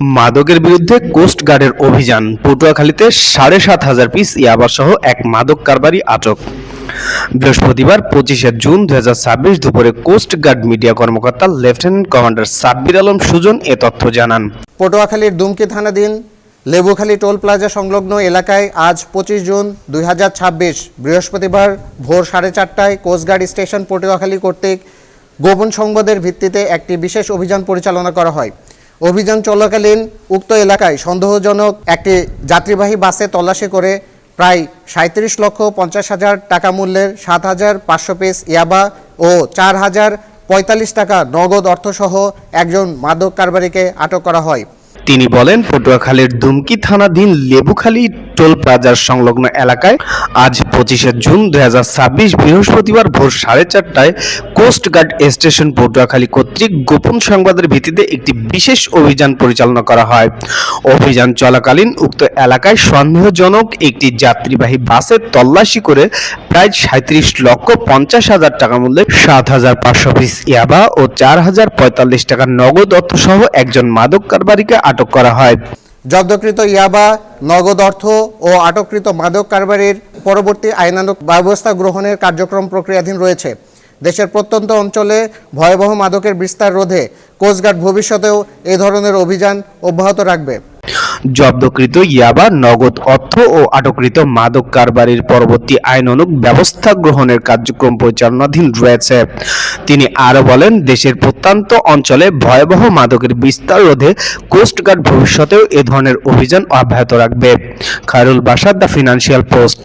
মাদকের বিরুদ্ধে কোস্টগার্ডের অভিযান, পটুয়াখালীতে ৭,৫০০ পিস ইয়াবাসহ এক মাদক কারবারি আটক। বৃহস্পতিবার ২৫শে জুন ২০২৬ দুপুরে কোস্টগার্ড মিডিয়া কর্মকর্তা লেফটেন্যান্ট কমান্ডার সাব্বির আলম সুজন এ তথ্য জানান। পটুয়াখালীর দুমকি থানাধীন লেবুখালী টোল প্লাজা সংলগ্ন এলাকায় আজ ২৫ জুন ২০২৬ বৃহস্পতিবার ভোর ৪:৩০টায় কোস্টগার্ড স্টেশন পটুয়াখালী কর্তৃক গোপন সংবাদের ভিত্তিতে একটি বিশেষ অভিযান পরিচালনা করা হয়। অভিযান চলাকালীন উক্ত এলাকায় সন্দেহজনক একটি যাত্রীবাহী বাসে তল্লাশি করে প্রায় ৩৭,৫০,০০০ টাকা মূল্যের ৭,৫০০ পিস ইয়াবা ও ৪,০৪৫ টাকা নগদ অর্থসহ একজন মাদক কারবারিকে আটক করা হয়। তিনি বলেন, পটুয়াখালীর দুমকি থানাধীন লেবুখালী টোল প্লাজার সংলগ্ন এলাকায় আজ ২৫শে জুন ২০২৬ বৃহস্পতিবার ভোর ৪:৩০টায় কোস্টগার্ড স্টেশন পটুয়াখালী কর্তৃক গোপন সংবাদের ভিত্তিতে একটি বিশেষ অভিযান পরিচালনা করা হয়। অভিযান চলাকালীন উক্ত এলাকায় সন্দেহজনক একটি যাত্রীবাহী বাসে তল্লাশি করে প্রায় ৩৭,৫০,০০০ টাকা মূল্যের ৭,৫০০ পিস ইয়াবা ও ৪,০৪৫ টাকা নগদ অর্থসহ একজন মাদক কারবারিকে আটক করা হয়। জব্দকৃত ইয়াবা, নগদ অর্থ ও আটককৃত মাদক কারবারির পরবর্তী আইনানুগ ব্যবস্থা গ্রহণের কার্যক্রম প্রক্রিয়াধীন রয়েছে। দেশের প্রত্যন্ত অঞ্চলে ভয়াবহ মাদকের বিস্তার রোধে কোস্টগার্ড ভবিষ্যতেও এ ধরনের অভিযান অব্যাহত রাখবে। জব্দকৃত ইয়াবা, নগদ অর্থ ও আটককৃত মাদক কারবারির পরবর্তী আইনানুগ ব্যবস্থা গ্রহণের কার্যক্রম পরিচালনাধীন রয়েছে। তিনি আরও বলেন, দেশের প্রত্যন্ত অঞ্চলে ভয়াবহ মাদকের বিস্তার রোধে কোস্টগার্ড ভবিষ্যতেও এ ধরনের অভিযান অব্যাহত রাখবে। Khairul Bashar, the financial post.